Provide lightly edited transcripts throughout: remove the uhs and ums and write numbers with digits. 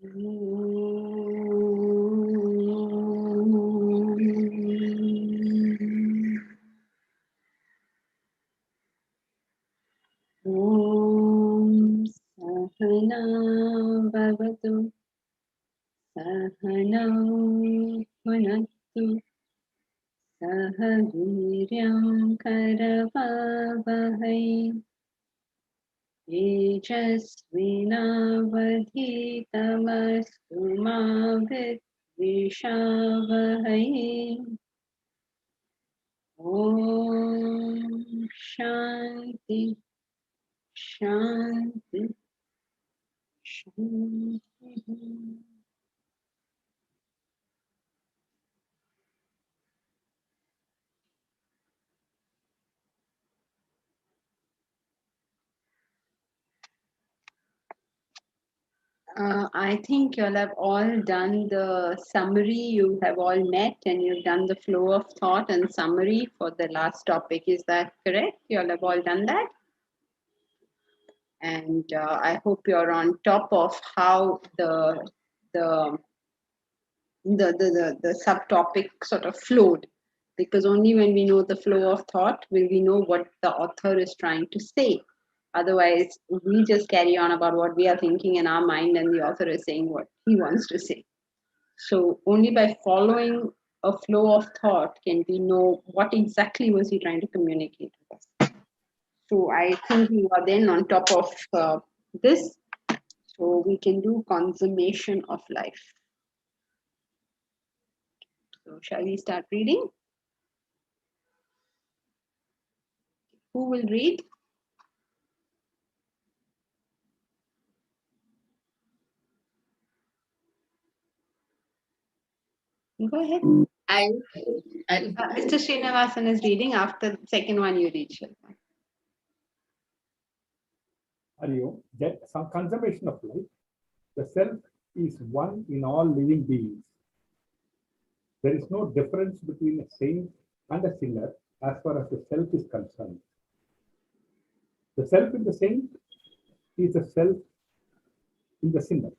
Sahana Bhavatu Sahana Bhunaktu Saha Viryam Karavavahai Tejasvinavadhitamastu ma vidvishavahai. Om Shanti Shanti Shanti. I think you'll have all done the summary. You have all met and you've done the flow of thought and summary for the last topic. Is that correct? You'll have all done that? And I hope you're on top of how the subtopic sort of flowed, because only when we know the flow of thought will we know what the author is trying to say. Otherwise, we just carry on about what we are thinking in our mind, and the author is saying what he wants to say. So only by following a flow of thought can we know what exactly was he trying to communicate with us. So I think we are then on top of this, so we can do consummation of life. So shall we start reading? Who will read? Go ahead. Mr. Srinivasan is reading. After the second one, you read, Shilpa. Some consummation of life. The self is one in all living beings. There is no difference between a saint and a sinner as far as the self is concerned. The self in the saint is the self in the sinner.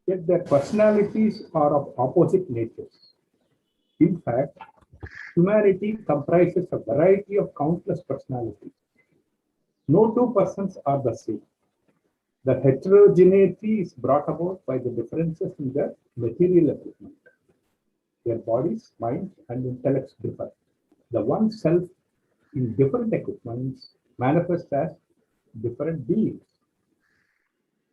Yet their personalities are of opposite natures. In fact, humanity comprises a variety of countless personalities. No two persons are the same. The heterogeneity is brought about by the differences in their material equipment. Their bodies, minds, and intellects differ. The one self in different equipments manifests as different beings.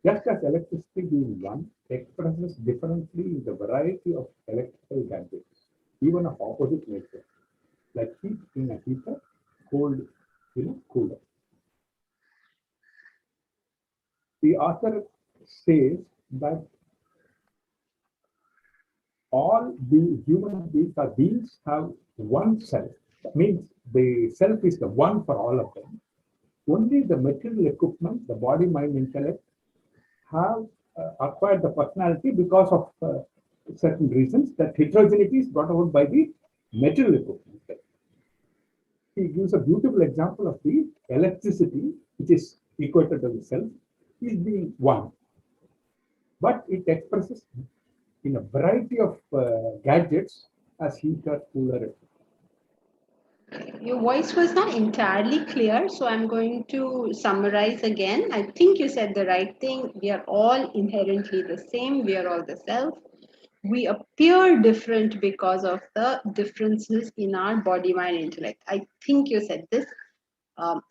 Just as electricity being one expresses differently in the variety of electrical gadgets, even of opposite nature, like heat in a heater, cold in a cooler. The author says that all the human beings or beings have one self. That means the self is the one for all of them. Only the material equipment, the body, mind, intellect, have acquired the personality because of certain reasons. That heterogeneity is brought about by the material equipment. He gives a beautiful example of the electricity, which is equated to the self, is being one. But it expresses in a variety of gadgets as heater, cooler. Your voice was not entirely clear, so I'm going to summarize again. I think you said the right thing. We are all inherently the same. We are all the self. We appear different because of the differences in our body, mind, intellect. I think you said this.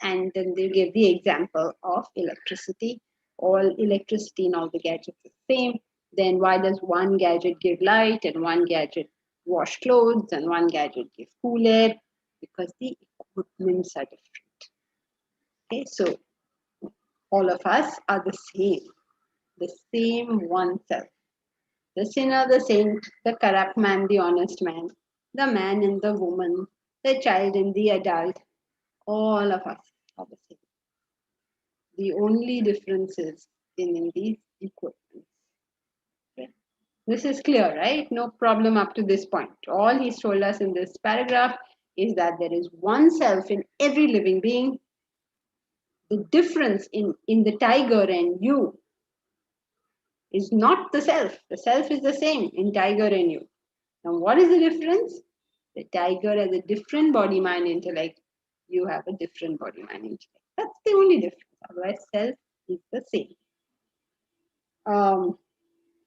And then they gave the example of electricity. All electricity in all the gadgets is the same. Then why does one gadget give light and one gadget wash clothes and one gadget give cool air? Because the equipments are different. Okay, so all of us are the same one self. The sinner, the saint, the corrupt man, the honest man, the man and the woman, the child and the adult, all of us are the same. The only difference is in these equipments. Okay. This is clear, right? No problem up to this point. All he's told us in this paragraph is that there is one self in every living being. The difference in the tiger and you is not the self. The self is the same in tiger and you. Now, what is the difference? The tiger has a different body, mind, intellect. You have a different body, mind, intellect. That's the only difference. Otherwise, self is the same.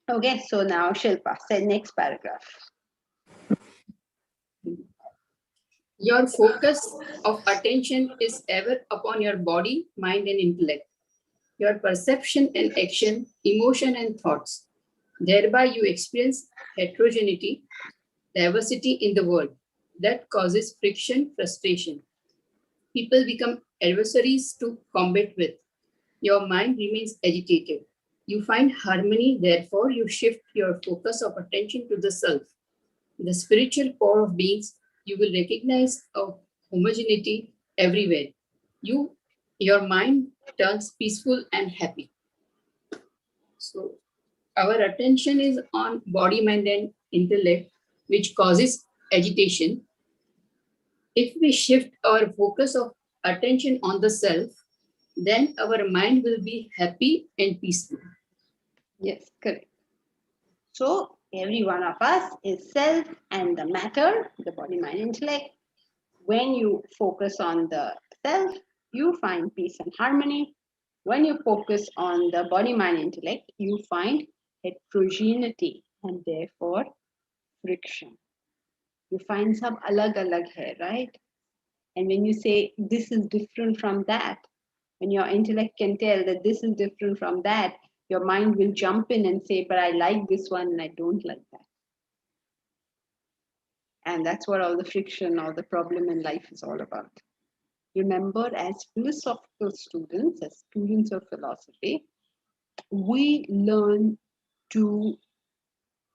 Okay, so now Shilpa, say next paragraph. Your focus of attention is ever upon your body, mind, and intellect, your perception and action, emotion and thoughts. Thereby, you experience heterogeneity, diversity in the world that causes friction, frustration. People become adversaries to combat with. Your mind remains agitated. You find harmony, therefore, you shift your focus of attention to the self, the spiritual core of beings. You will recognize a homogeneity everywhere. Your mind turns peaceful and happy. So, our attention is on body, mind, and intellect, which causes agitation. If we shift our focus of attention on the self, then our mind will be happy and peaceful. Yes, correct. So every one of us is self and the matter, the body, mind, intellect. When you focus on the self, you find peace and harmony. When you focus on the body, mind, intellect, you find heterogeneity and therefore friction. You find some alag hai, right? And when you say this is different from that, when your intellect can tell that this is different from that, your mind will jump in and say, but I like this one and I don't like that. And that's what all the friction or the problem in life is all about. Remember, as philosophical students, as students of philosophy, we learn to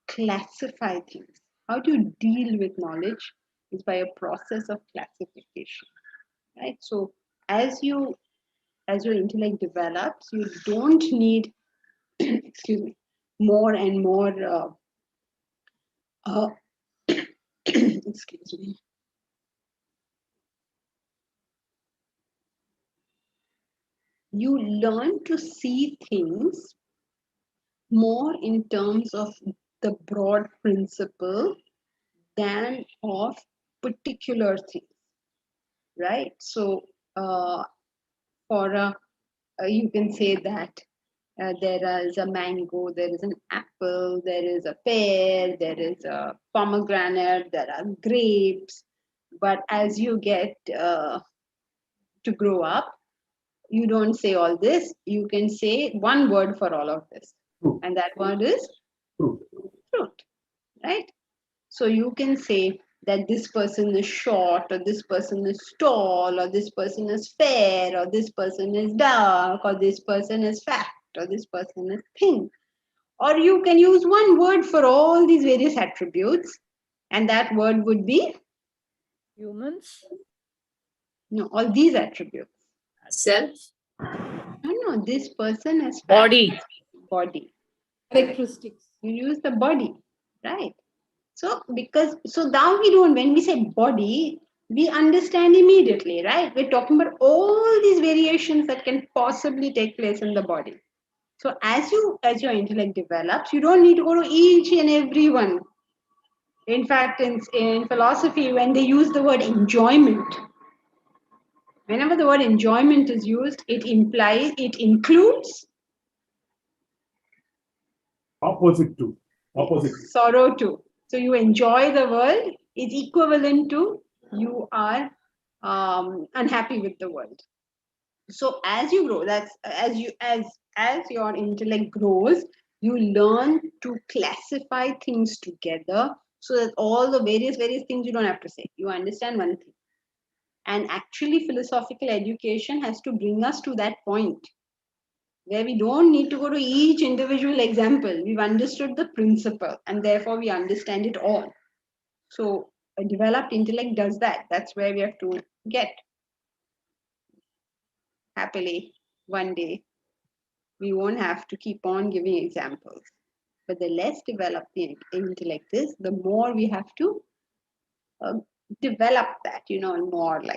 classify things. How do you deal with knowledge is by a process of classification, right? So as your intellect develops, you don't need, excuse me, more and more, excuse me. You learn to see things more in terms of the broad principle than of particular things, right? So you can say that there is a mango, there is an apple, there is a pear, there is a pomegranate, there are grapes. But as you get to grow up, you don't say all this. You can say one word for all of this. Fruit. And that word is Fruit. fruit, right? So you can say that this person is short, or this person is tall, or this person is fair, or this person is dark, or this person is fat, or this person is thin. Or you can use one word for all these various attributes, and that word would be Humans? no, all these attributes. Self? No, this person is fat. Body. Body. Characteristics. You use the body, right? So now when we say body, we understand immediately, right? We're talking about all these variations that can possibly take place in the body. So as your intellect develops, you don't need to go to each and every one. In fact, in philosophy, when they use the word enjoyment, whenever the word enjoyment is used, it includes Opposite. sorrow too. So you enjoy the world is equivalent to you are unhappy with the world. So as you grow, that's as your intellect grows, you learn to classify things together so that all the various things you don't have to say. You understand one thing. And actually, philosophical education has to bring us to that point where we don't need to go to each individual example. We've understood the principle and therefore we understand it all. So a developed intellect does that. That's where we have to get. Happily, one day, we won't have to keep on giving examples. But the less developed the intellect is, the more we have to develop that,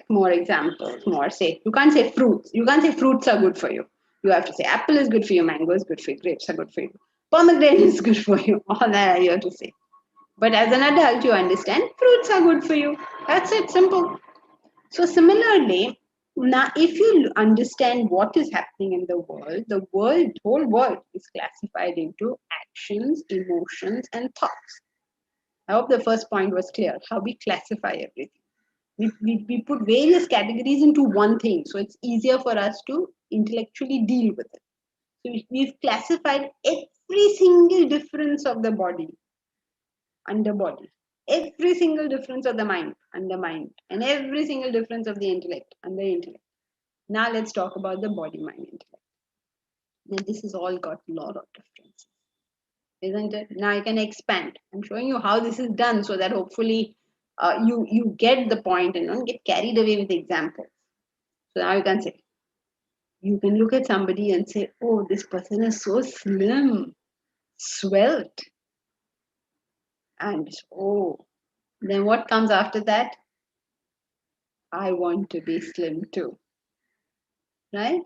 more examples, you can't say fruits. You can't say fruits are good for you. You have to say apple is good for you, mango is good for you, grapes are good for you. pomegranate is good for you. All that I hear to say. But as an adult, you understand fruits are good for you. That's it, simple. So similarly, now if you understand what is happening in the whole world is classified into actions, emotions, and thoughts. I hope the first point was clear, how we classify everything. We put various categories into one thing, so it's easier for us to intellectually deal with it. So we've classified every single difference of the body under body, every single difference of the mind under mind, and every single difference of the intellect under intellect. Now let's talk about the body, mind, intellect. Now this has all got a lot of differences, isn't it? Now I can expand. I'm showing you how this is done so that hopefully you get the point and don't get carried away with examples. So now you can say, you can look at somebody and say, oh, this person is so slim, svelte. And oh, then what comes after that? I want to be slim too. Right?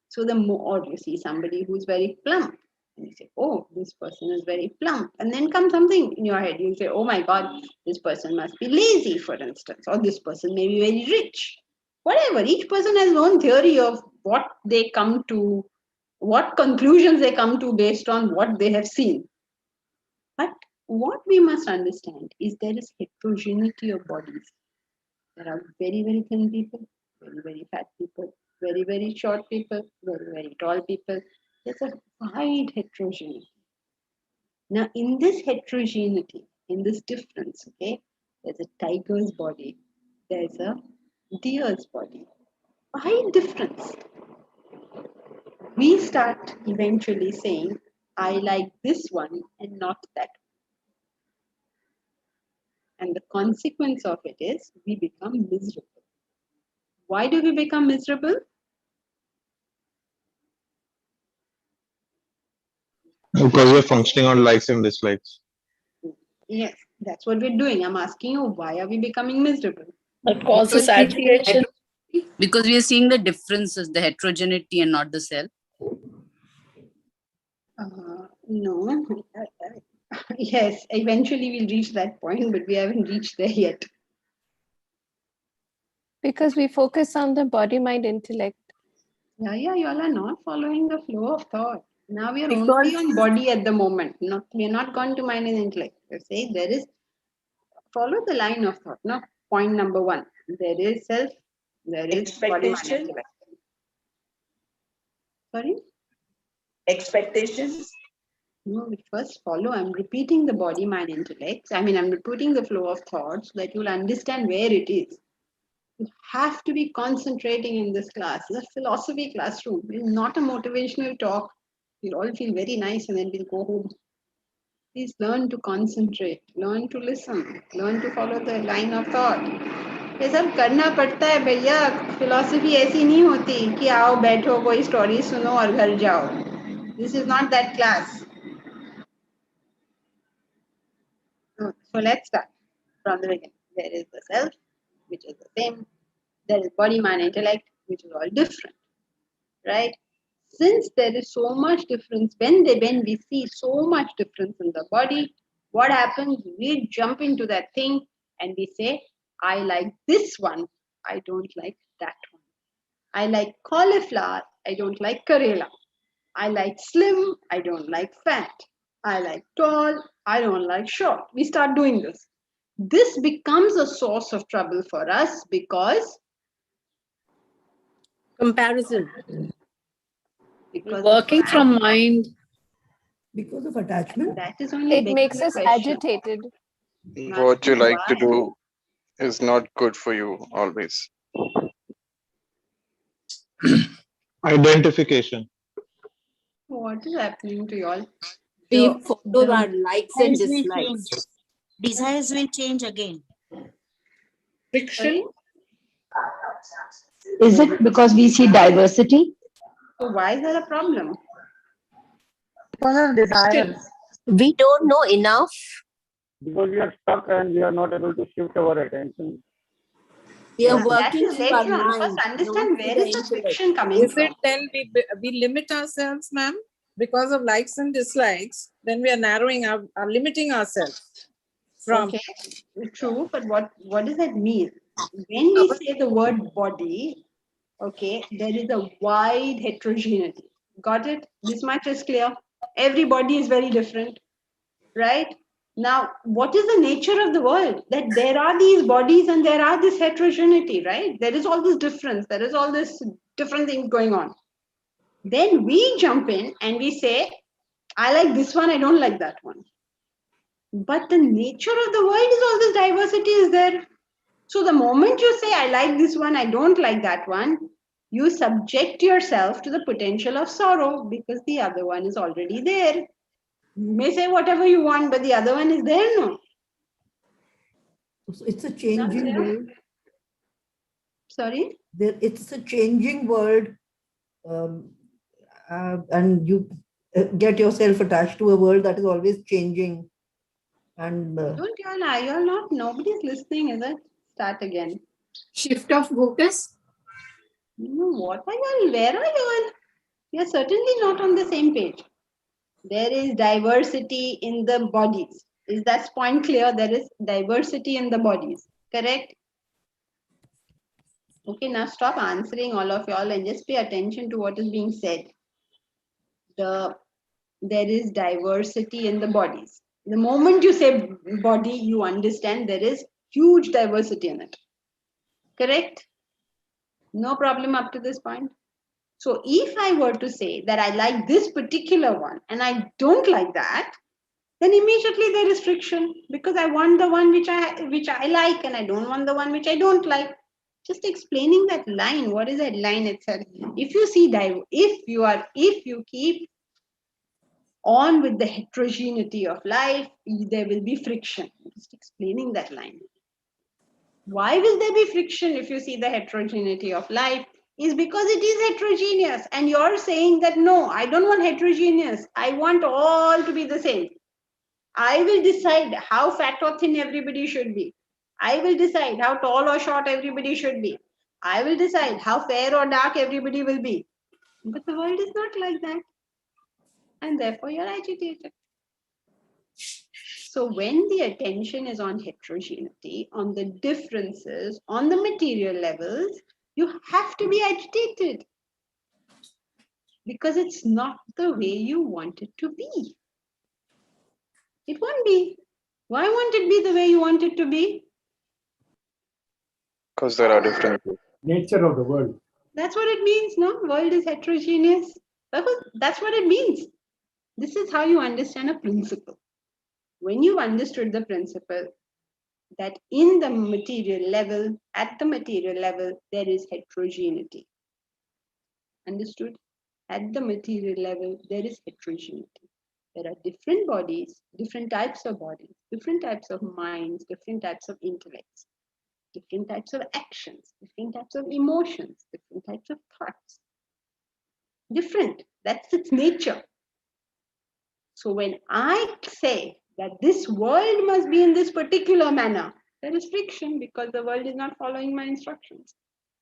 So the more you see somebody who's very plump, and you say, oh, this person is very plump. And then comes something in your head. You say, oh my God, this person must be lazy, for instance, or this person may be very rich. Whatever, each person has their own theory of what they come to, what conclusions they come to based on what they have seen. But what we must understand is there is heterogeneity of bodies. There are very, very thin people, very, very fat people, very, very short people, very, very tall people. There's a wide heterogeneity. Now, in this heterogeneity, in this difference, okay, there's a tiger's body, there's a deer's body. Wide difference. We start eventually saying, I like this one and not that. And the consequence of it is we become miserable. Why do we become miserable? Because we're functioning on likes and dislikes. Yes, that's what we're doing. I'm asking you, why are we becoming miserable? That causes agitation. Because we are seeing the differences, the heterogeneity and not the self. No. Yes, eventually we'll reach that point, but we haven't reached there yet. Because we focus on the body, mind, intellect. Yeah, you all are not following the flow of thought. Now we are only on body at the moment. We are not going to mind and intellect. You say there is, follow the line of thought. No, point number one. There is self, there is body, mind, Expectation. intellect. Sorry? Expectations. No, we first follow. I'm repeating the body, mind, intellect. I'm repeating the flow of thoughts so that you'll understand where it is. You have to be concentrating in this class. It's a philosophy classroom. It's not a motivational talk. You'll all feel very nice and then we'll go home. Please learn to concentrate, learn to listen, learn to follow the line of thought. ये सब करना पड़ता है भैया. Philosophy ऐसी नहीं होती कि आओ बैठो कोई स्टोरी सुनो और घर जाओ. This is not that class. So let's start from the beginning. There is the self, which is the same. There is body, mind, intellect, which is all different, right? Since there is so much difference, when we see so much difference in the body, what happens? We jump into that thing and we say, I like this one, I don't like that one. I like cauliflower, I don't like Karela. I like slim, I don't like fat. I like tall, I don't like short. We start doing this. This becomes a source of trouble for us because Comparison. Working from mind. Because of attachment. That is only It makes us agitated. What you like to do is not good for you always. Identification. What is happening to you all? We follow our likes and Desires will dislikes. change. Desires will change again. Friction. Is it because we see diversity? So why is there a problem? Because of desires. We don't know enough. Because we are stuck and we are not able to shift our attention. We are That working is through our later on. mind. First understand not where through is the intellect. friction coming Is from. it then we limit ourselves, ma'am? because of likes and dislikes, then we are narrowing up, are limiting ourselves from. Okay, true, but what does that mean? When we say the word body, okay, there is a wide heterogeneity. Got it? This much is clear. Every body is very different, right? Now, what is the nature of the world? That there are these bodies and there are this heterogeneity, right? There is all this difference. There is all this different things going on. Then we jump in and we say, I like this one, I don't like that one. But the nature of the world is all this diversity is there. So the moment you say, I like this one, I don't like that one, you subject yourself to the potential of sorrow because the other one is already there. You may say whatever you want, but the other one is there, no? So it's a changing world. Sorry? It's a changing world. And you get yourself attached to a world that is always changing. And Don't you all, you're not, nobody's listening, is it? Start again. Shift of focus. What are you all? Where are you all? You're certainly not on the same page. There is diversity in the bodies. Is that point clear? There is diversity in the bodies. Correct? Okay, now stop answering all of y'all and just pay attention to what is being said. There is diversity in the bodies. The moment you say body, you understand there is huge diversity in it. Correct? No problem up to this point. So if I were to say that I like this particular one and I don't like that, then immediately there is friction because I want the one which I like and I don't want the one which I don't like. Just explaining that line. What is that line itself? If you see if you keep on with the heterogeneity of life, there will be friction. Just explaining that line. Why will there be friction if you see the heterogeneity of life? Is because it is heterogeneous and you're saying that no, I don't want heterogeneous. I want all to be the same. I will decide how fat or thin everybody should be. I will decide how tall or short everybody should be. I will decide how fair or dark everybody will be. But the world is not like that. And therefore you're agitated. So when the attention is on heterogeneity, on the differences, on the material levels, you have to be agitated. Because it's not the way you want it to be. It won't be. Why won't it be the way you want it to be? Because there are differences. Nature of the world. That's what it means, no? World is heterogeneous. That's what it means. This is how you understand a principle. When you've understood the principle that in the material level, at the material level, there is heterogeneity. Understood? At the material level, there is heterogeneity. There are different bodies, different types of bodies, different types of minds, different types of intellects, different types of actions, different types of emotions, different types of thoughts. Different. That's its nature. So when I say that this world must be in this particular manner, there is friction because the world is not following my instructions.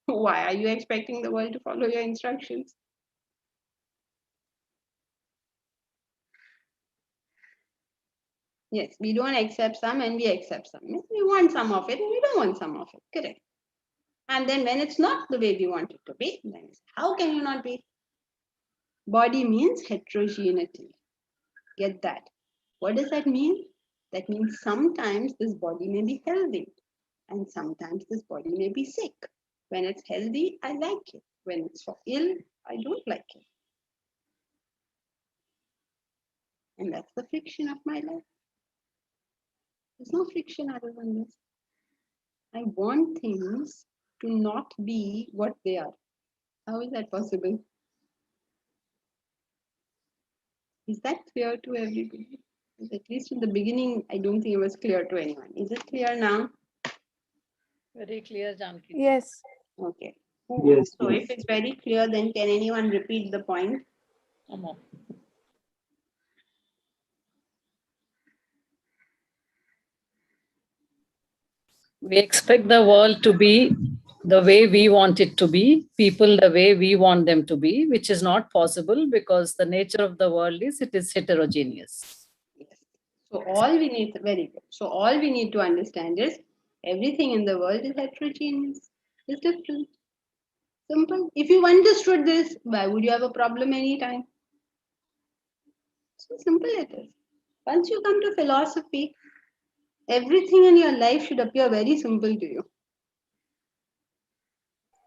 Why are you expecting the world to follow your instructions? Yes, we don't accept some and we accept some. We want some of it and we don't want some of it. Correct. And then when it's not the way we want it to be, then how can you not be? Body means heterogeneity. Get that. What does that mean? That means sometimes this body may be healthy and sometimes this body may be sick. When it's healthy, I like it. When it's ill, I don't like it. And that's the friction of my life. There's no friction other than this. I want things to not be what they are. How is that possible? Is that clear to everybody? At least in the beginning, I don't think it was clear to anyone. Is it clear now? Very clear, Janki. Yes. Okay. Yes, So yes. if it's very clear, then can anyone repeat the point? Come on. We expect the world to be the way we want it to be, people the way we want them to be, which is not possible because the nature of the world is it is heterogeneous. Yes. So all we need, very good. So all we need to understand is everything in the world is heterogeneous. It's different. Simple. If you understood this, why would you have a problem anytime? So simple it is. Once you come to philosophy, everything in your life should appear very simple to you.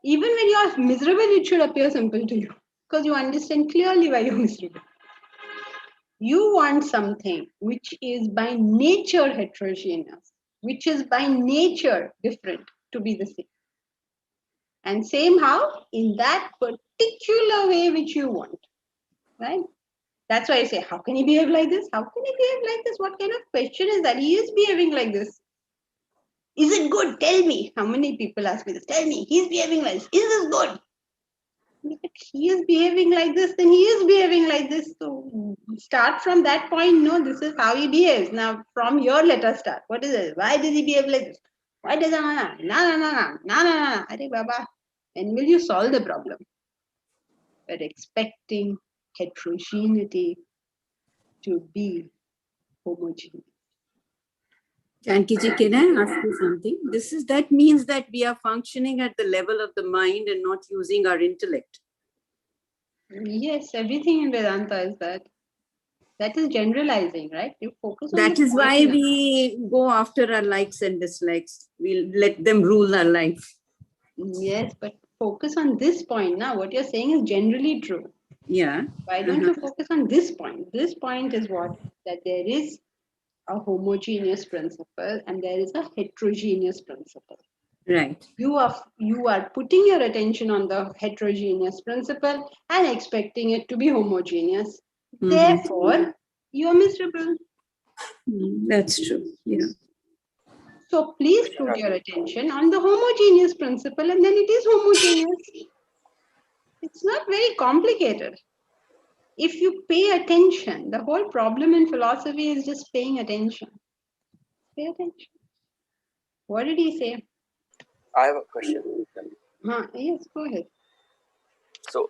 Even when you are miserable, it should appear simple to you because you understand clearly why you're miserable. You want something which is by nature heterogeneous, which is by nature different to be the same. And same how? In that particular way which you want. Right? That's why I say, how can he behave like this? How can he behave like this? What kind of question is that? He is behaving like this. Is it good? Tell me. How many people ask me this? Tell me. He's behaving like this. Is this good? If he is behaving like this, then he is behaving like this. So start from that point. No, this is how he behaves. Now from here, let us start. What is it? Why does he behave like this? Why does he? No. Arey Baba. When will you solve the problem? But expecting heterogeneity to be homogeneous. Jankiji, can I ask you something? That means that we are functioning at the level of the mind and not using our intellect. Yes, everything in Vedanta is that. That is generalizing, right? You focus on That is why we go after our likes and dislikes. We'll let them rule our life. Yes, but focus on this point now. What you're saying is generally true. Yeah. Why don't you focus on this point? This point is what? That there is a homogeneous principle and there is a heterogeneous principle. Right. You are putting your attention on the heterogeneous principle and expecting it to be homogeneous. Therefore, you are miserable. That's true. Yeah. So please put your attention on the homogeneous principle and then it is homogeneous. It's not very complicated. If you pay attention, the whole problem in philosophy is just paying attention. Pay attention. What did he say? I have a question. Yes, go ahead. So,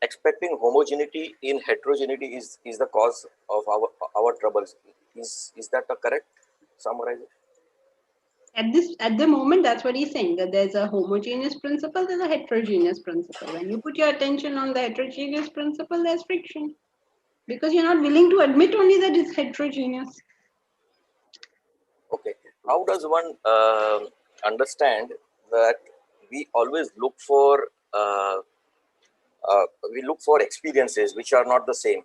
expecting homogeneity in heterogeneity is the cause of our troubles. Is that a correct summarization? At the moment, that's what he's saying, that there's a homogeneous principle, there's a heterogeneous principle. When you put your attention on the heterogeneous principle, there's friction. Because you're not willing to admit only that it's heterogeneous. Okay. How does one understand that we always look for experiences which are not the same?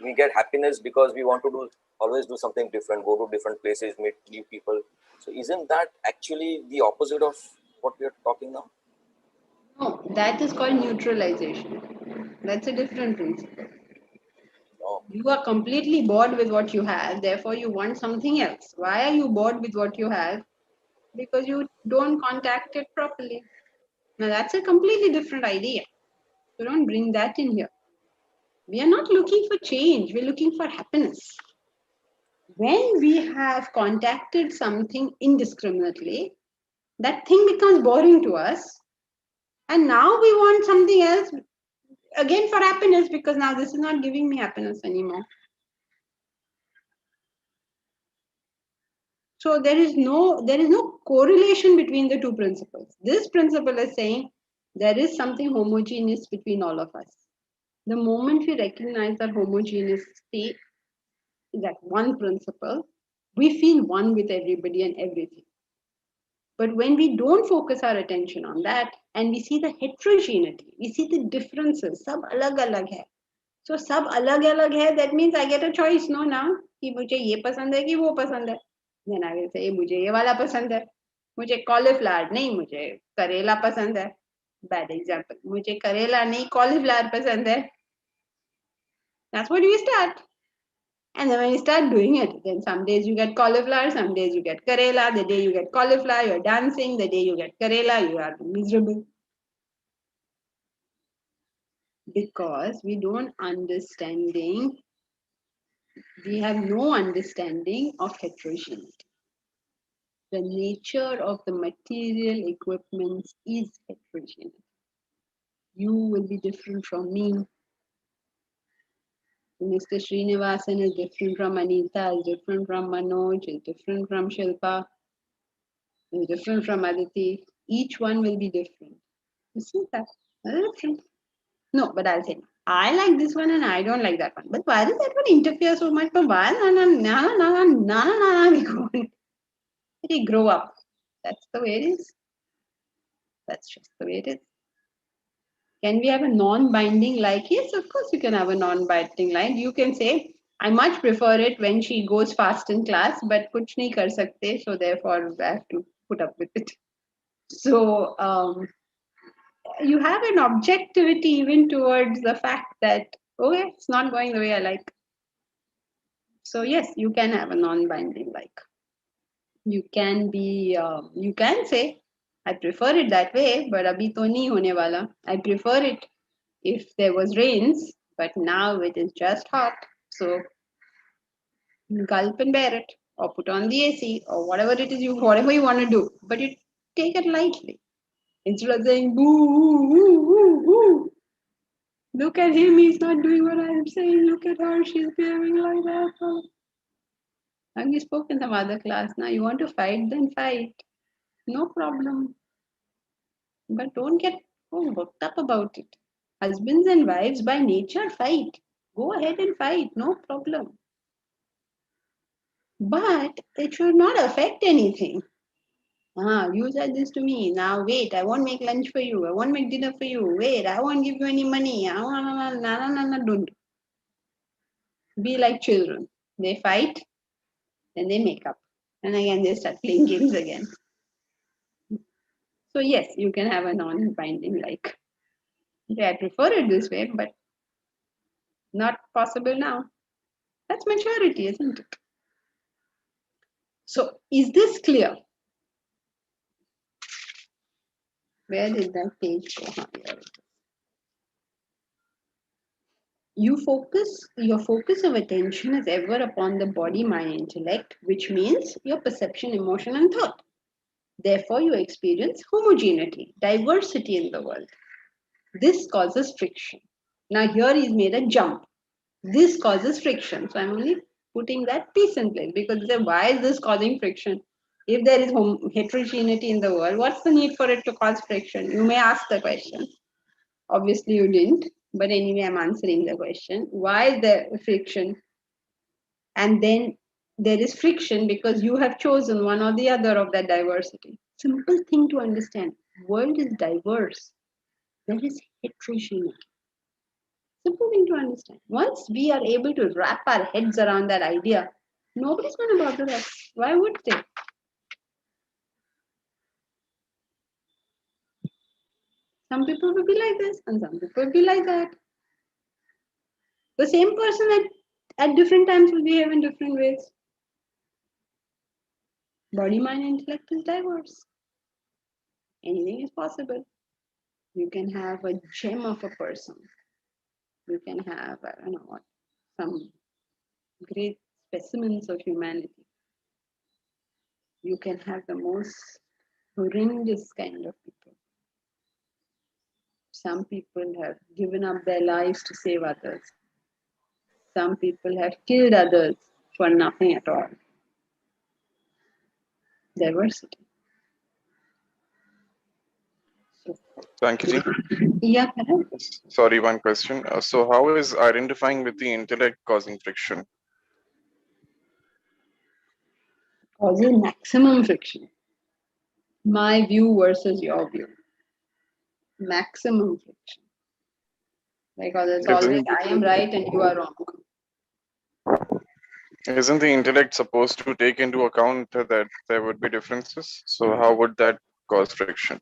We get happiness because we want to always do something different, go to different places, meet new people. So isn't that actually the opposite of what we are talking now? No, that is called neutralization. That's a different principle. Oh. You are completely bored with what you have, therefore you want something else. Why are you bored with what you have? Because you don't contact it properly. Now that's a completely different idea. So don't bring that in here. We are not looking for change, we're looking for happiness. When we have contacted something indiscriminately, that thing becomes boring to us. And now we want something else, again for happiness, because now this is not giving me happiness anymore. So there is no correlation between the two principles. This principle is saying there is something homogeneous between all of us. The moment we recognize that homogeneity, that one principle, we feel one with everybody and everything. But when we don't focus our attention on that and we see the heterogeneity, we see the differences, sab alag alag hai. So sab alag alag hai, that means I get a choice, no, now, ki mujhe ye pasand hai ki wo pasand hai. Then I will say, mujhe ye wala pasand hai. Mujhe cauliflower nahi, mujhe karela pasand hai. Bad example. Mujhe karela nahi, cauliflower pasand hai. That's what we start. And then when you start doing it, then some days you get cauliflower, some days you get karela. The day you get cauliflower, you're dancing. The day you get karela, you are miserable. Because we have no understanding of heterogeneity. the nature of the material equipments is heterogeneous. You will be different from me. Mr. Srinivasan is different from Anita, is different from Manoj, is different from Shilpa, is different from Aditi. Each one will be different. You see that? They're different. No, but I'll say, I like this one and I don't like that one. But why does that one interfere so much? But why? We grow up. That's the way it is. That's just the way it is. Can we have a non-binding like? Yes, of course you can have a non-binding like. You can say, I much prefer it when she goes fast in class, but kuch nahi kar sakte, so therefore I have to put up with it. So you have an objectivity even towards the fact that, okay, it's not going the way I like. So yes, you can have a non-binding like. You can be, you can say, I prefer it that way, but abhi to nahi hone wala. I prefer it if there was rains, but now it is just hot. So gulp and bear it, or put on the AC, or whatever it is whatever you want to do. But you take it lightly. Instead of saying, boo, woo, woo, woo, woo. Look at him, he's not doing what I am saying. Look at her, she's behaving like that. And we spoke in some other class. Now you want to fight, then fight. No problem. But don't get worked up about it. Husbands and wives by nature fight. Go ahead and fight, no problem. But it should not affect anything. You said this to me. Now wait, I won't make lunch for you. I won't make dinner for you. Wait, I won't give you any money. Don't. Be like children. They fight, then they make up. And again, they start playing games again. So yes, you can have a non-binding like. Okay, I prefer it this way, but not possible now. That's maturity, isn't it? So is this clear? Where did that page go? Here. Your focus of attention is ever upon the body, mind, intellect, which means your perception, emotion, and thought. Therefore, you experience homogeneity, diversity in the world. This causes friction. Now here he's made a jump. This causes friction. So I'm only putting that piece in place because why is this causing friction? If there is heterogeneity in the world, what's the need for it to cause friction? You may ask the question. Obviously you didn't, but anyway, I'm answering the question. Why is there friction? And then there is friction because you have chosen one or the other of that diversity. Simple thing to understand. World is diverse. There is heterogeneity. Simple thing to understand. Once we are able to wrap our heads around that idea, nobody's going to bother us. Why would they? Some people will be like this and some people will be like that. The same person at different times will behave in different ways. Body, mind, intellect is diverse. Anything is possible. You can have a gem of a person. You can have, I don't know what, some great specimens of humanity. You can have the most horrendous kind of people. Some people have given up their lives to save others. Some people have killed others for nothing at all. Diversity. Thank you, Ji. Yeah, Sorry, one question. So how is identifying with the intellect causing friction? Causing maximum friction. My view versus your view. Maximum friction. Because it's always I am right and you are wrong. Isn't the intellect supposed to take into account that there would be differences? So how would that cause friction?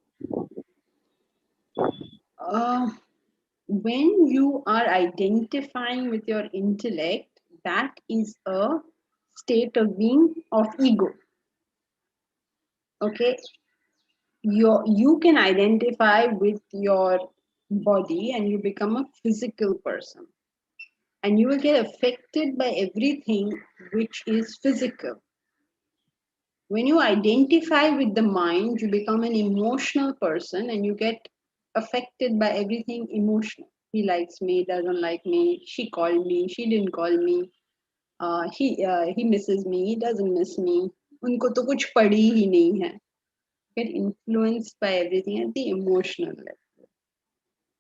When you are identifying with your intellect, that is a state of being of ego. Okay, you can identify with your body and you become a physical person, and you will get affected by everything which is physical. When you identify with the mind, you become an emotional person and you get affected by everything emotional. He likes me, doesn't like me, she called me, she didn't call me, he misses me, he doesn't miss me. उनको तो कुछ पड़ी ही नहीं है. Get influenced by everything at the emotional level.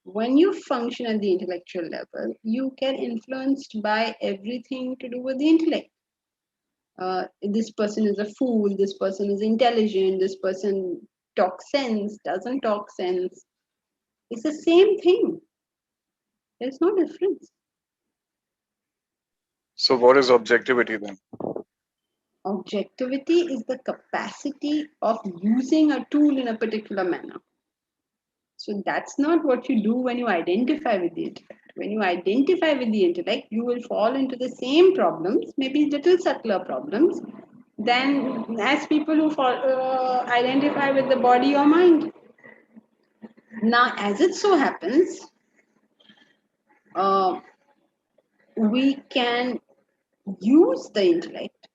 When you function at the intellectual level, you get influenced by everything to do with the intellect. This person is a fool, this person is intelligent, this person talks sense, doesn't talk sense. It's the same thing. There's no difference. So what is objectivity then? Objectivity is the capacity of using a tool in a particular manner. So that's not what you do when you identify with the intellect. When you identify with the intellect, you will fall into the same problems, maybe little subtler problems, than as people who identify with the body or mind. Now, as it so happens, we can use the intellect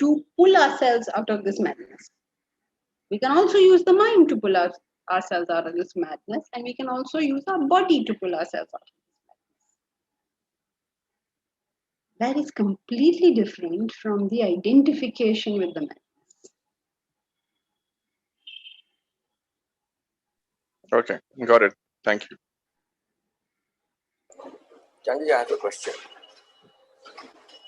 to pull ourselves out of this madness. We can also use the mind to pull ourselves out of this madness, and we can also use our body to pull ourselves out of this madness. That is completely different from the identification with the madness. Okay, got it. Thank you. Chandraji, I have a question.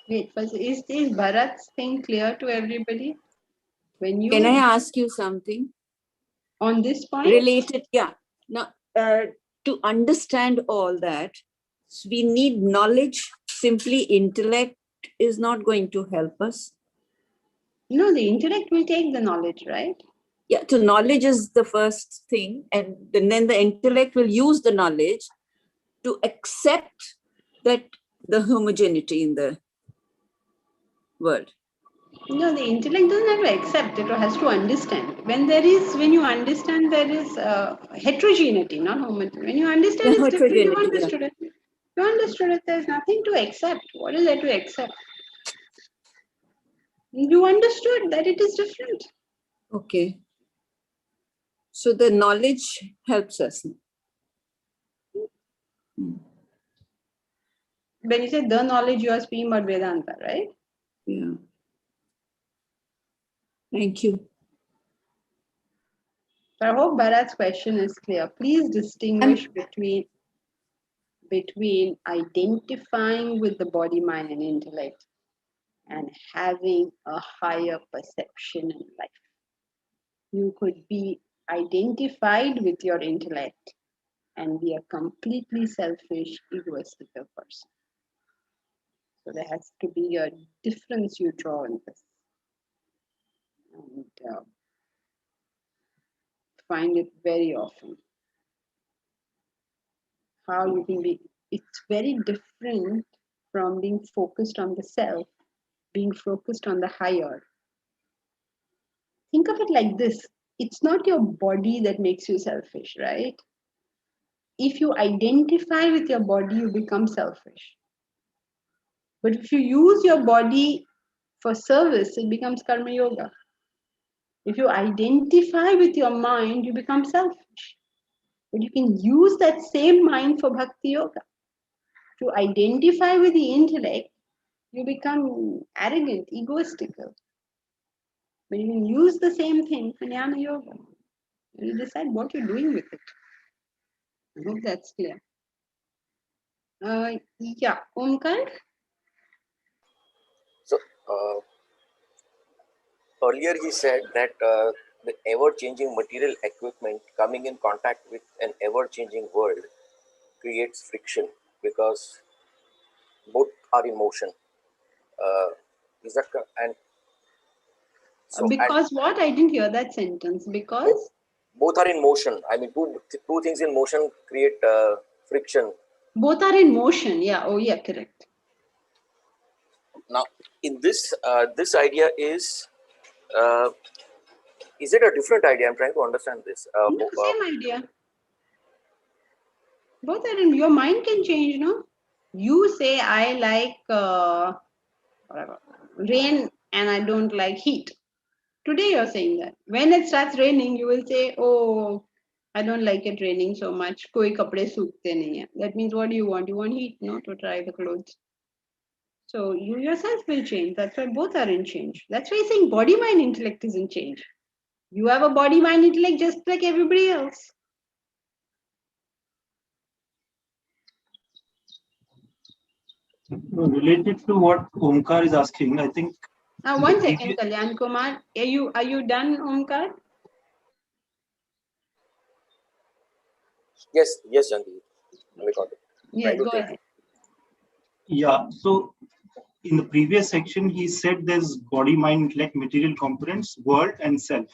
Wait, is Bharat's thing clear to everybody? When you Can I ask you something? On this point? Related, yeah. Now, to understand all that, we need knowledge. Simply intellect is not going to help us. No, the intellect will take the knowledge, right? Yeah, so knowledge is the first thing, and then the intellect will use the knowledge to accept that the homogeneity in the world. No, the intellect doesn't have to accept it or has to understand. When you understand, there is heterogeneity, not homogeneity. When you understand it's different, you understood it. You understood it, there's nothing to accept. What is there to accept? You understood that it is different. Okay. So the knowledge helps us. When you say the knowledge, you are speaking about Vedanta, right? Yeah. Thank you. So I hope Bharat's question is clear. Please distinguish between identifying with the body, mind, and intellect and having a higher perception in life. You could be identified with your intellect and be a completely selfish, egoistical person. So there has to be a difference you draw in this. And find it very often. How you can be, it's very different from being focused on the self, being focused on the higher. Think of it like this. It's not your body that makes you selfish, right? If you identify with your body, you become selfish. But if you use your body for service, it becomes karma yoga. If you identify with your mind, you become selfish. But you can use that same mind for bhakti yoga. To identify with the intellect, you become arrogant, egoistical. But you can use the same thing for jnana yoga. You decide what you're doing with it. I hope that's clear. Yeah, Omkar? So earlier he said that the ever-changing material equipment coming in contact with an ever-changing world creates friction because both are in motion. Is that correct? And so because what? I didn't hear that sentence. Because both are in motion. I mean, two things in motion create friction. Both are in motion. Yeah. Oh, yeah. Correct. Now, in this, this idea is it a different idea? I'm trying to understand this. Same idea. Both are in. Your mind can change, no? You say I like rain and I don't like heat. Today you're saying that. When it starts raining, you will say, oh, I don't like it raining so much. Koi kapde सूखते नहीं हैं. That means what do you want? You want heat, no, to dry the clothes. So you yourself will change. That's why both are in change. That's why he's saying body, mind, intellect is in change. You have a body, mind, intellect just like everybody else. Related to what Omkar is asking, I think. Now, one second, Kalyan Kumar. Are you done, Omkar? Yes, Janvi. Yeah, go ahead. Yeah, so in the previous section, he said there's body, mind, intellect, material components, world, and self.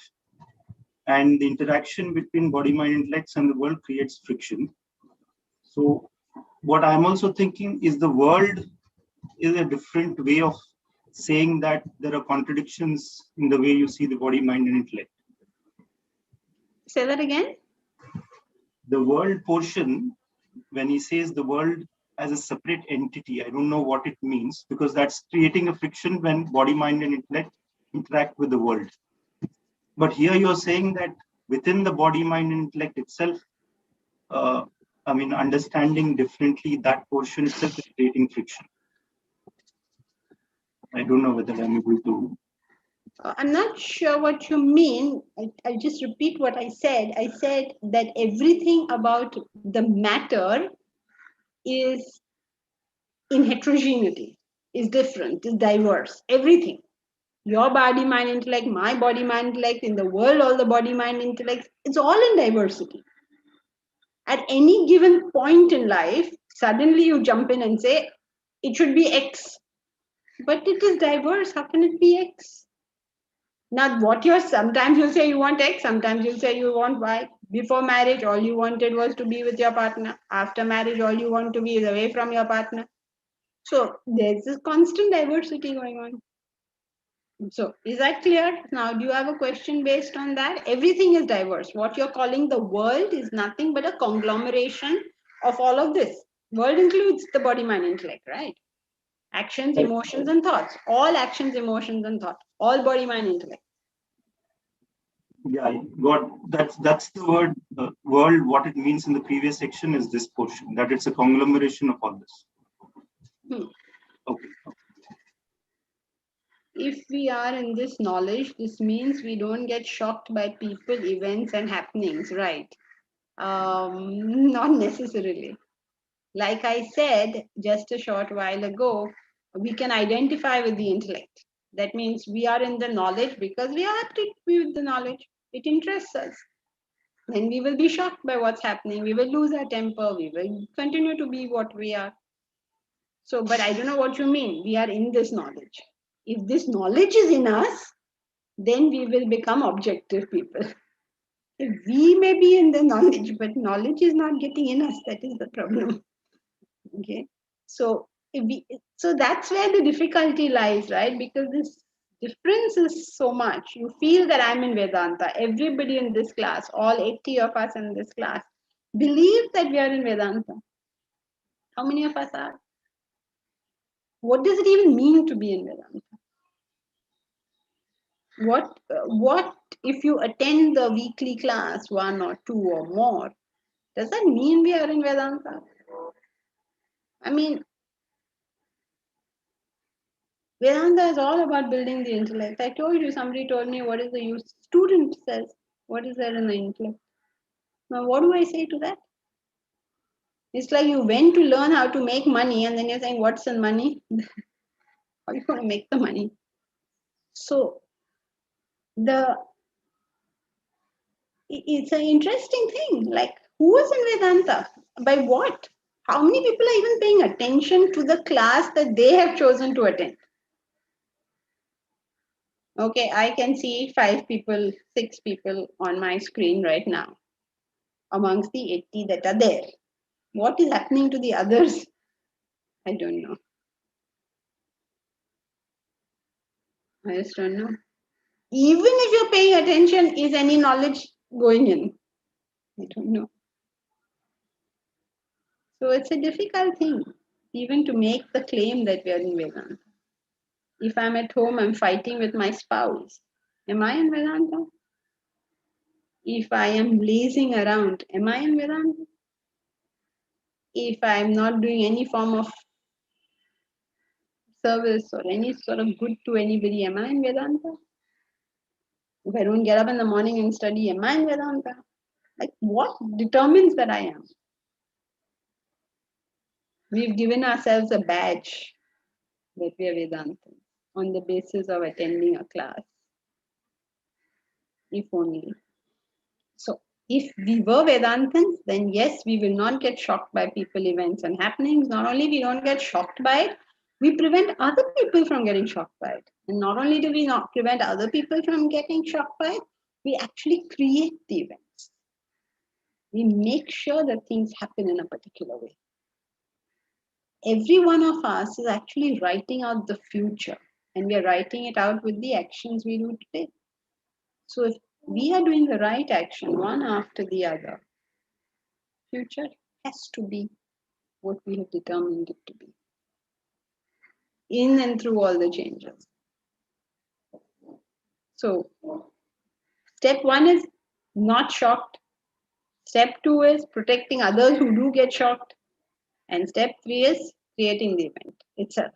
And the interaction between body, mind, intellects and the world creates friction. So what I'm also thinking is the world is a different way of saying that there are contradictions in the way you see the body, mind, and intellect. Say that again. The world portion, when he says the world as a separate entity, I don't know what it means, because that's creating a friction when body, mind, and intellect interact with the world. But here you're saying that within the body, mind, and intellect itself, understanding differently that portion itself is creating friction. I don't know whether I'm able to. I'm not sure what you mean. I'll just repeat what I said. I said that everything about the matter is in heterogeneity, is different, is diverse. Everything. Your body, mind, intellect, my body, mind, intellect, in the world, all the body, mind, intellect, it's all in diversity. At any given point in life, suddenly you jump in and say, it should be X. But it is diverse. How can it be X? Now, sometimes you'll say you want X, sometimes you'll say you want Y. Before marriage, all you wanted was to be with your partner. After marriage, all you want to be is away from your partner. So there's this constant diversity going on. So is that clear? Now, do you have a question based on that? Everything is diverse. What you're calling the world is nothing but a conglomeration of all of this. World includes the body, mind, intellect, right? Actions, emotions, and thoughts. All actions, emotions, and thoughts. All body, mind, intellect. Yeah, that's the word world. What it means in the previous section is this portion, that it's a conglomeration of all this. Okay. If we are in this knowledge, this means we don't get shocked by people, events, and happenings, right? Not necessarily. Like I said just a short while ago, we can identify with the intellect. That means we are in the knowledge because we are happy to be with the knowledge. It interests us. Then we will be shocked by what's happening. We will lose our temper. We will continue to be what we are. So, but I don't know what you mean. We are in this knowledge. If this knowledge is in us, then we will become objective people. If we may be in the knowledge, but knowledge is not getting in us, that is the problem. Okay, so that's where the difficulty lies, right? Because this difference is so much. You feel that I'm in Vedanta. Everybody in this class, all 80 of us in this class, believe that we are in Vedanta. How many of us are? What does it even mean to be in Vedanta? What if you attend the weekly class, 1 or 2 or more? Does that mean we are in Vedanta? I mean, Vedanta is all about building the intellect. I told you, somebody told me, what is the use? Student says, what is there in the intellect? Now, what do I say to that? It's like you went to learn how to make money and then you're saying, what's in money? How are you going to make the money? So, it's an interesting thing. Like, who is in Vedanta? By what? How many people are even paying attention to the class that they have chosen to attend? Okay, I can see 5 people, 6 people on my screen right now amongst the 80 that are there. What is happening to the others? I don't know. I just don't know. Even if you're paying attention, is any knowledge going in? I don't know. So it's a difficult thing, even to make the claim that we are in Vedanta. If I'm at home, I'm fighting with my spouse. Am I in Vedanta? If I am lazing around, am I in Vedanta? If I am not doing any form of service or any sort of good to anybody, am I in Vedanta? If I don't get up in the morning and study, am I in Vedanta? Like, what determines that I am? We've given ourselves a badge that we are Vedantins on the basis of attending a class. If only. So, if we were Vedantins, then yes, we will not get shocked by people, events, and happenings. Not only we don't get shocked by it, we prevent other people from getting shocked by it. And not only do we not prevent other people from getting shocked by it, we actually create the events. We make sure that things happen in a particular way. Every one of us is actually writing out the future, and we are writing it out with the actions we do today. So if we are doing the right action one after the other, future has to be what we have determined it to be, in and through all the changes. So step one is not shocked. Step two is protecting others who do get shocked. And step three is creating the event itself.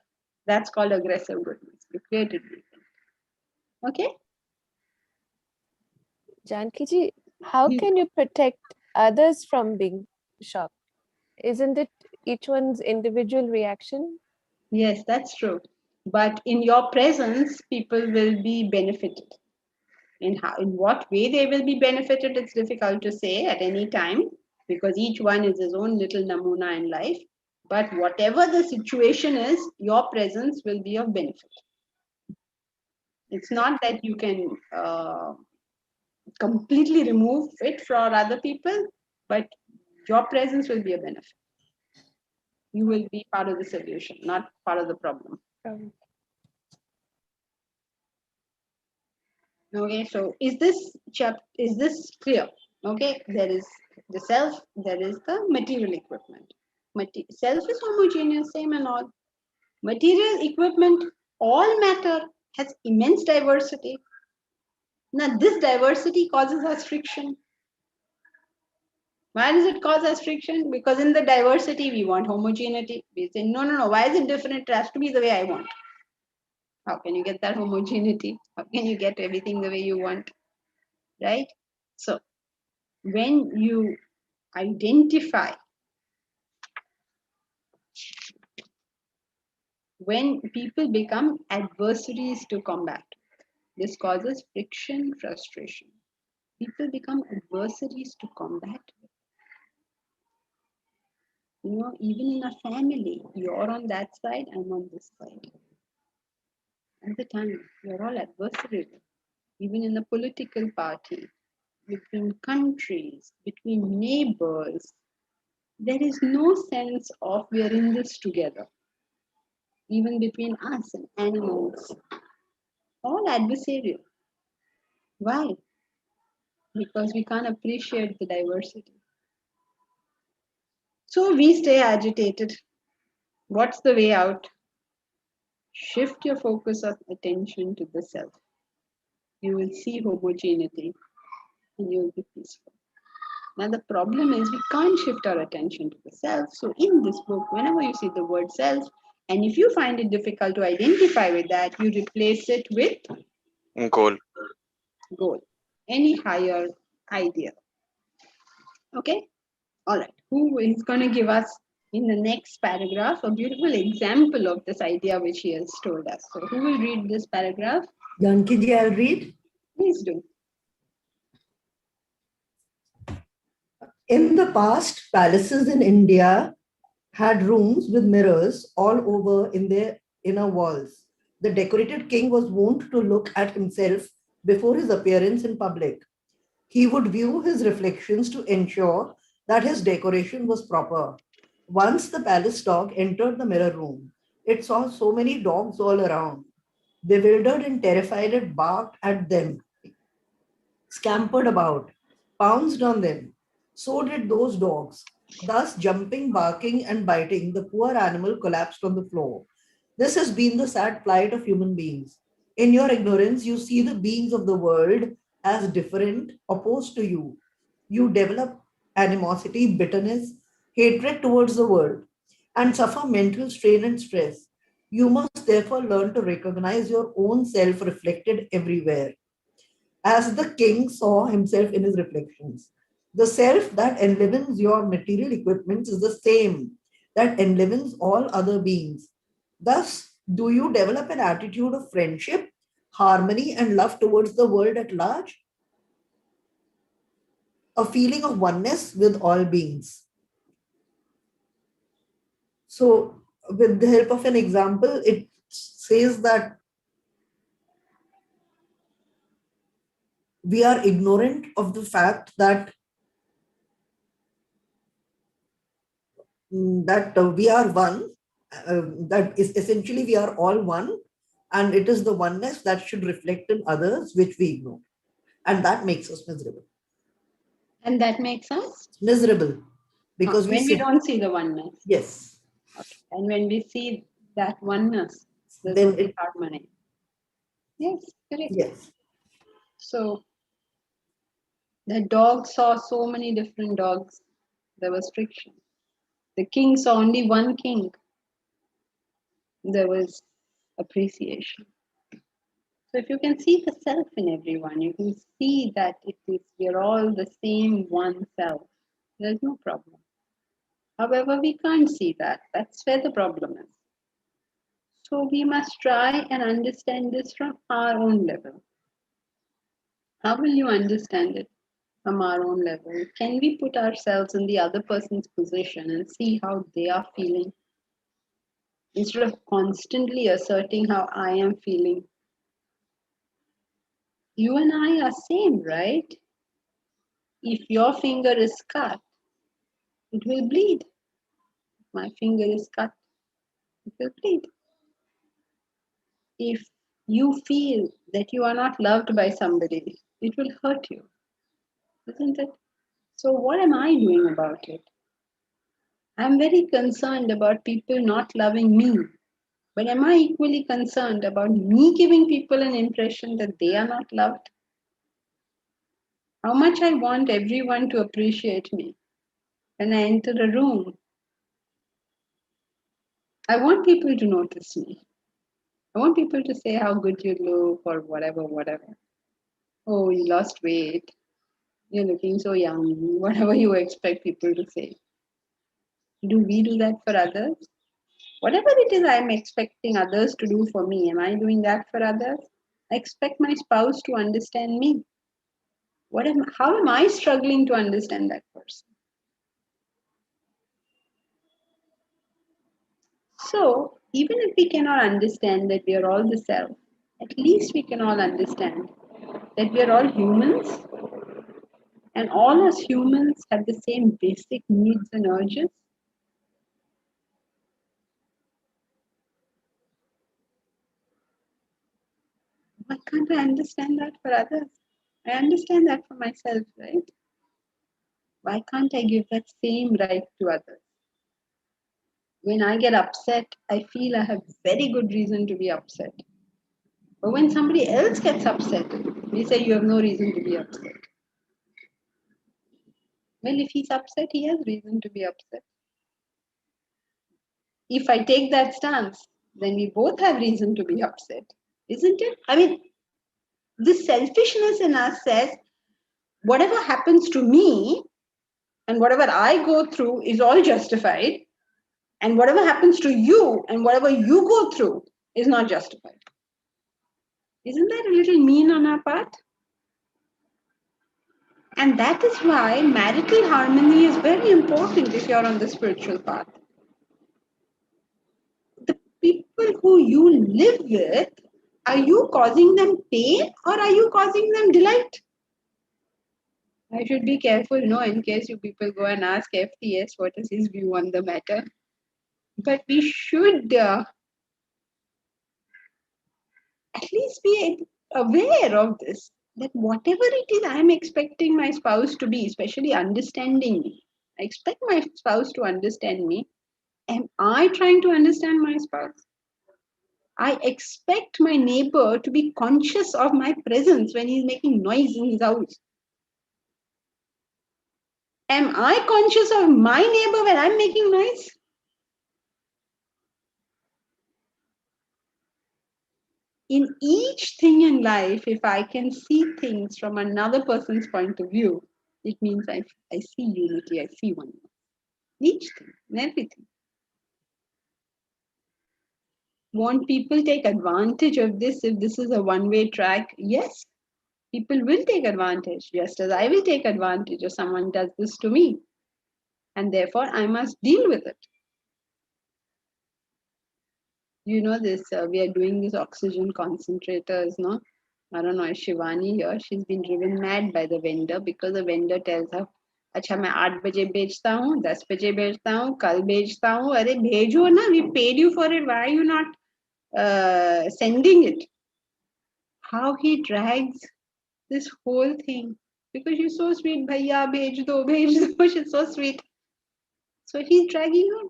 That's called aggressive goodness. You created the event. Okay? Janki-ji, how can you protect others from being shocked? Isn't it each one's individual reaction? Yes, that's true. But in your presence, people will be benefited. In what way they will be benefited, it's difficult to say at any time, because each one is his own little namuna in life. But whatever the situation is, your presence will be of benefit. It's not that you can completely remove it for other people, but your presence will be a benefit. You will be part of the solution, not part of the problem. Okay, so is this clear? Okay, there is the self, there is the material equipment. Self is homogeneous, same and all. Material equipment, all matter has immense diversity. Now, this diversity causes us friction. Why does it cause us friction? Because in the diversity, we want homogeneity. We say, no, why is it different? It has to be the way I want. How can you get that homogeneity? How can you get everything the way you want? Right? So, when you identify, when people become adversaries to combat, this causes friction, frustration. People become adversaries to combat. You know, even in a family, you're on that side, I'm on this side. At the time, you're all adversarial. Even in a political party, between countries, between neighbors, there is no sense of we are in this together. Even between us and animals, all adversarial. Why? Because we can't appreciate the diversity. So we stay agitated. What's the way out? Shift your focus of attention to the self. You will see homogeneity and you will be peaceful. Now the problem is we can't shift our attention to the self. So in this book, whenever you see the word self, and if you find it difficult to identify with that, you replace it with Goal. Any higher idea. Okay? All right. Who is going to give us in the next paragraph a beautiful example of this idea which he has told us? So who will read this paragraph? Janki-ji, I'll read. Please do. In the past, palaces in India had rooms with mirrors all over in their inner walls. The decorated king was wont to look at himself before his appearance in public. He would view his reflections to ensure that his decoration was proper. Once the palace dog entered the mirror room, it saw so many dogs all around. Bewildered and terrified, it barked at them, scampered about, pounced on them. So did those dogs. Thus, jumping, barking, and biting, the poor animal collapsed on the floor. This has been the sad plight of human beings. In your ignorance, you see the beings of the world as different, opposed to you. You develop animosity, bitterness, hatred towards the world, and suffer mental strain and stress. You must therefore learn to recognize your own self reflected everywhere. As the king saw himself in his reflections, the self that enlivens your material equipments is the same that enlivens all other beings. Thus, do you develop an attitude of friendship, harmony, and love towards the world at large? A feeling of oneness with all beings. So, with the help of an example, it says that we are ignorant of the fact that we are one, that is essentially we are all one, and it is the oneness that should reflect in others which we ignore, and that makes us miserable. And that makes us Miserable because when we don't see the oneness. Yes. Okay. And when we see that oneness, there's Then only harmony. Yes, correct. Yes. So the dog saw so many different dogs. There was friction. The king saw only one king. There was appreciation. So if you can see the self in everyone, you can see that we're all the same one self. There's no problem. However, we can't see that. That's where the problem is. So we must try and understand this from our own level. How will you understand it from our own level? Can we put ourselves in the other person's position and see how they are feeling? Instead of constantly asserting how I am feeling. You and I are same, right? If your finger is cut, it will bleed. If my finger is cut, it will bleed. If you feel that you are not loved by somebody, it will hurt you, isn't it? So what am I doing about it? I'm very concerned about people not loving me. But am I equally concerned about me giving people an impression that they are not loved? How much I want everyone to appreciate me. When I enter a room, I want people to notice me. I want people to say how good you look or whatever. Oh, you lost weight. You're looking so young. Whatever you expect people to say. Do we do that for others? Whatever it is I'm expecting others to do for me, am I doing that for others? I expect my spouse to understand me. How am I struggling to understand that person? So, even if we cannot understand that we are all the self, at least we can all understand that we are all humans, and all us humans have the same basic needs and urges. Why can't I understand that for others? I understand that for myself, right? Why can't I give that same right to others? When I get upset, I feel I have very good reason to be upset. But when somebody else gets upset, we say you have no reason to be upset. Well, if he's upset, he has reason to be upset. If I take that stance, then we both have reason to be upset, isn't it? I mean, this selfishness in us says, whatever happens to me and whatever I go through is all justified, and whatever happens to you and whatever you go through is not justified. Isn't that a little mean on our part? And that is why marital harmony is very important if you're on the spiritual path. The people who you live with, are you causing them pain or are you causing them delight? I should be careful, in case you people go and ask FTS what is his view on the matter. But we should at least be aware of this, that whatever it is I'm expecting my spouse to be, especially understanding me. I expect my spouse to understand me. Am I trying to understand my spouse? I expect my neighbor to be conscious of my presence when he's making noise in his house. Am I conscious of my neighbor when I'm making noise? In each thing in life, if I can see things from another person's point of view, it means I see unity, I see oneness. Each thing and everything. Won't people take advantage of this if this is a one-way track? Yes, people will take advantage, just as I will take advantage if someone does this to me. And therefore, I must deal with it. You know this, we are doing these oxygen concentrators, no? I don't know, Shivani here, she's been driven mad by the vendor because the vendor tells her, अच्छा मैं 8 बजे बेचता हूँ, 10 बजे बेचता हूँ, कल बेचता हूँ, अरे भेजो ना, we paid you for it, why are you not sending it? How he drags this whole thing, because she's so sweet, bhaiya bhej do, she's so sweet. So he's dragging her.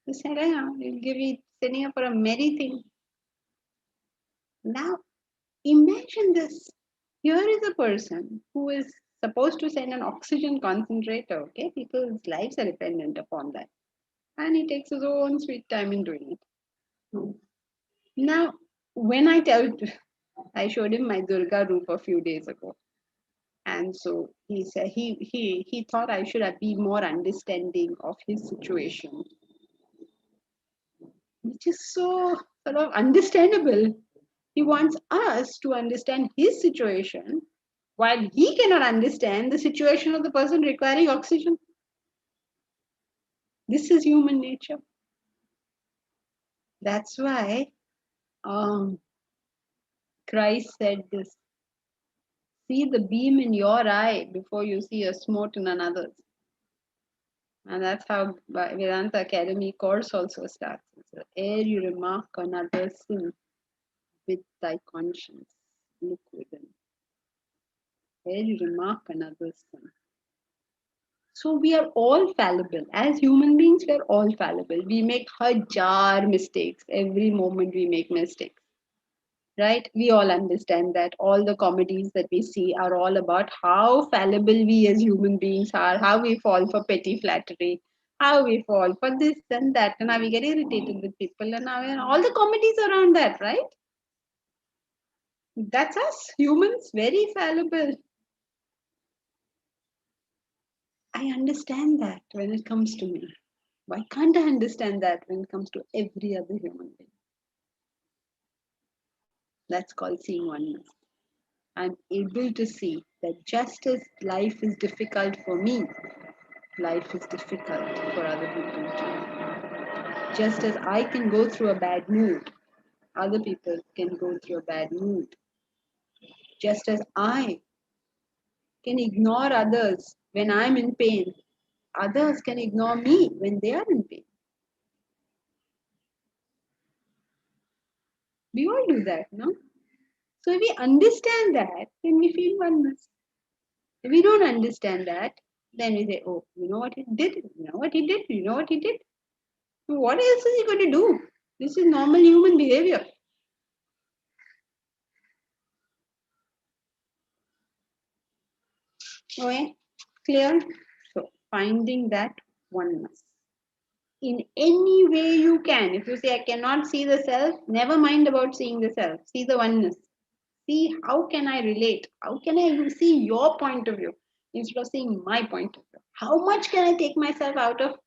He said, he'll give you, sending her for a merry thing. Now, imagine this. Here is a person who is supposed to send an oxygen concentrator, okay? People's lives are dependent upon that. And he takes his own sweet time in doing it. Now, when I showed him my Durga Roop a few days ago. And so he said he thought I should be more understanding of his situation, which is so sort of understandable. He wants us to understand his situation while he cannot understand the situation of the person requiring oxygen. This is human nature. That's why Christ said this. See the beam in your eye before you see a smut in another's. And that's how Vedanta Academy course also starts. So, ere you remark another sin with thy conscience, look within. Ere you remark another sin. So we are all fallible. As human beings, we are all fallible. We make hajar mistakes. Every moment we make mistakes. Right? We all understand that. All the comedies that we see are all about how fallible we as human beings are, how we fall for petty flattery, how we fall for this and that, and how we get irritated with people, and all the comedies around that, right? That's us, humans, very fallible. I understand that when it comes to me. Why can't I understand that when it comes to every other human being? That's called seeing oneness. I'm able to see that just as life is difficult for me, life is difficult for other people too. Just as I can go through a bad mood, other people can go through a bad mood. Just as I can ignore others when I'm in pain, others can ignore me when they are in pain. We all do that, no? So if we understand that, then we feel oneness. If we don't understand that, then we say, oh, you know what he did? You know what he did? You know what he did? What else is he going to do? This is normal human behavior. Okay, clear? So finding that oneness. In any way you can. If you say, I cannot see the self, never mind about seeing the self. See the oneness. See how can I relate? How can I see your point of view instead of seeing my point of view? How much can I take myself out of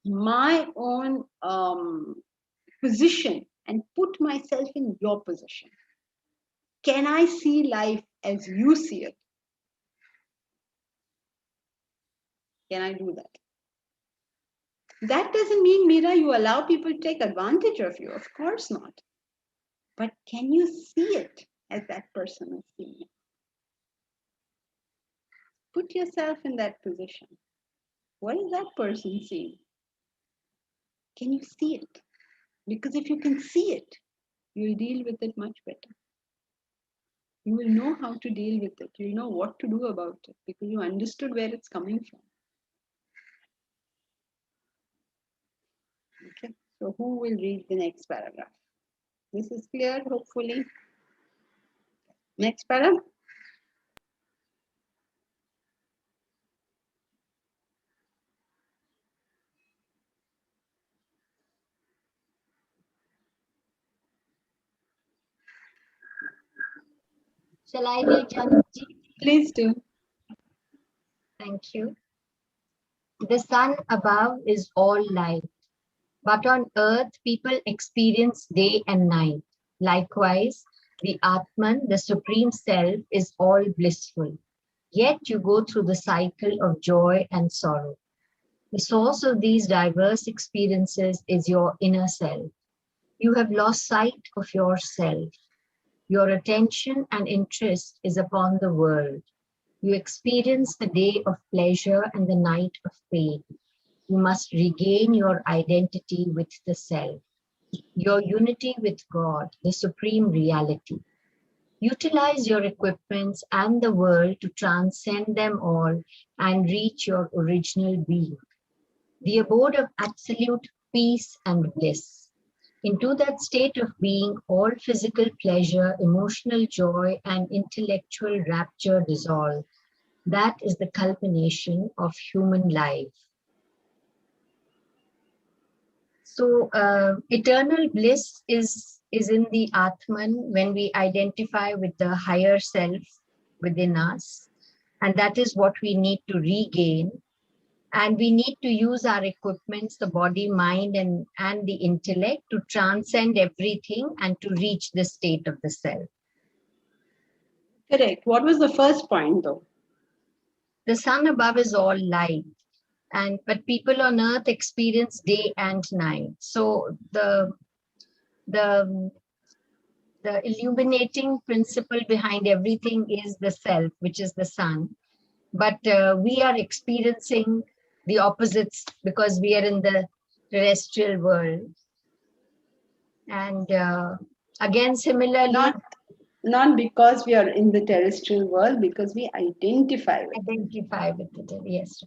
my own position and put myself in your position? Can I see life as you see it? Can I do that? That doesn't mean, Meera, you allow people to take advantage of you. Of course not. But can you see it as that person is seeing it? Put yourself in that position. What is that person seeing? Can you see it? Because if you can see it, you'll deal with it much better. You will know how to deal with it. You'll know what to do about it because you understood where it's coming from. Okay, so who will read the next paragraph? This is clear, hopefully. Next para. Shall I read, Janji? Please do. Thank you. The sun above is all light, but on earth people experience day and night. Likewise, the Atman, the Supreme Self, is all blissful. Yet you go through the cycle of joy and sorrow. The source of these diverse experiences is your inner self. You have lost sight of yourself. Your attention and interest is upon the world. You experience the day of pleasure and the night of pain. You must regain your identity with the self, your unity with God, the supreme reality. Utilize your equipments and the world to transcend them all and reach your original being, the abode of absolute peace and bliss. Into that state of being, all physical pleasure, emotional joy, and intellectual rapture dissolve. That is the culmination of human life. So eternal bliss is in the Atman when we identify with the higher self within us. And that is what we need to regain. And we need to use our equipments, the body, mind, and the intellect to transcend everything and to reach the state of the self. Correct. What was the first point though? The sun above is all light. But people on earth experience day and night. So the illuminating principle behind everything is the self, which is the sun. But we are experiencing the opposites because we are in the terrestrial world. And again, similarly, not because we are in the terrestrial world, because we identify with it. Yes.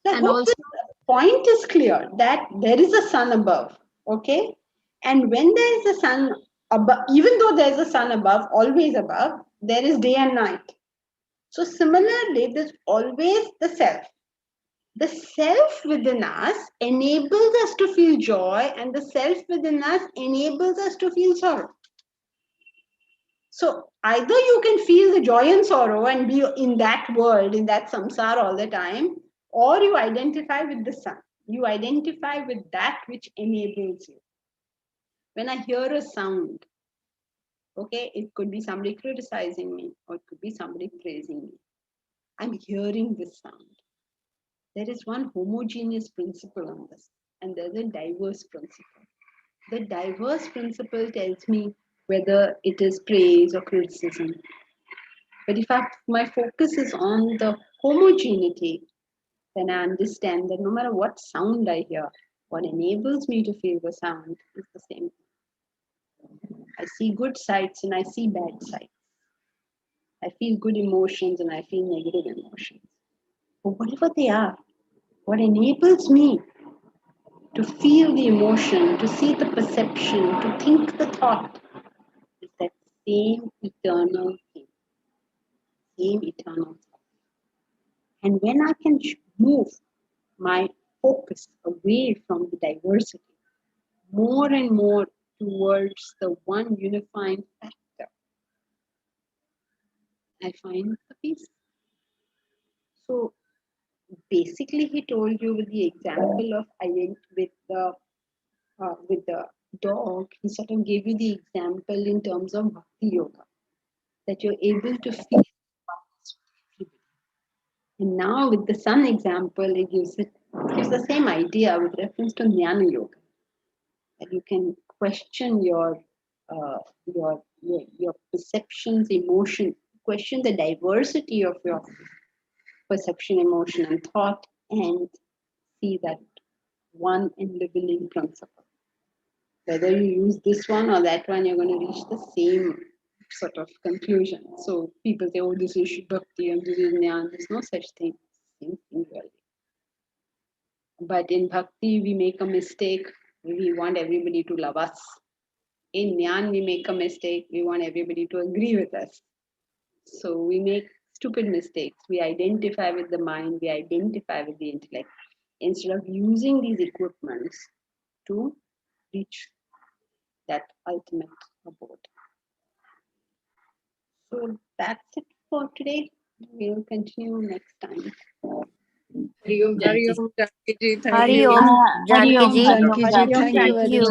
So and also, the point is clear that there is a sun above, okay? And when there is a sun above, even though there is a sun above, always above, there is day and night. So similarly, there's always the self. The self within us enables us to feel joy, and the self within us enables us to feel sorrow. So either you can feel the joy and sorrow and be in that world, in that samsara all the time, or you identify with the sun. You identify with that which enables you. When I hear a sound, okay, it could be somebody criticizing me, or it could be somebody praising me. I'm hearing this sound. There is one homogeneous principle on this, and there's a diverse principle. The diverse principle tells me whether it is praise or criticism. But if my focus is on the homogeneity, then I understand that no matter what sound I hear, what enables me to feel the sound is the same. I see good sights and I see bad sights. I feel good emotions and I feel negative emotions. But whatever they are, what enables me to feel the emotion, to see the perception, to think the thought, is that same eternal thing, same eternal thought. And when I can move my focus away from the diversity, more and more towards the one unifying factor, I find the peace. So basically, he told you with the example of with the dog, he sort of gave you the example in terms of bhakti yoga, that you're able to feel everybody. And now with the sun example, it gives the same idea with reference to jnana yoga, that you can question your perceptions, emotion, question the diversity of your perception, emotion, and thought, and see that one enabling principle. Whether you use this one or that one, you're going to reach the same sort of conclusion. So people say, oh, this is bhakti and this is jnana. There's no such thing. Same thing really. But in bhakti, we make a mistake. We want everybody to love us. In Jnana, we make a mistake. We want everybody to agree with us. So we make stupid mistakes. We identify with the mind. We identify with the intellect. Instead of using these equipments to reach that ultimate abode. So that's it for today. We'll continue next time. Hari Om Hari Janki. Om, Janki ji, thank Hari you. Om, Hari Janki Om, ji. Janki ji. Thank you Thank very you. much.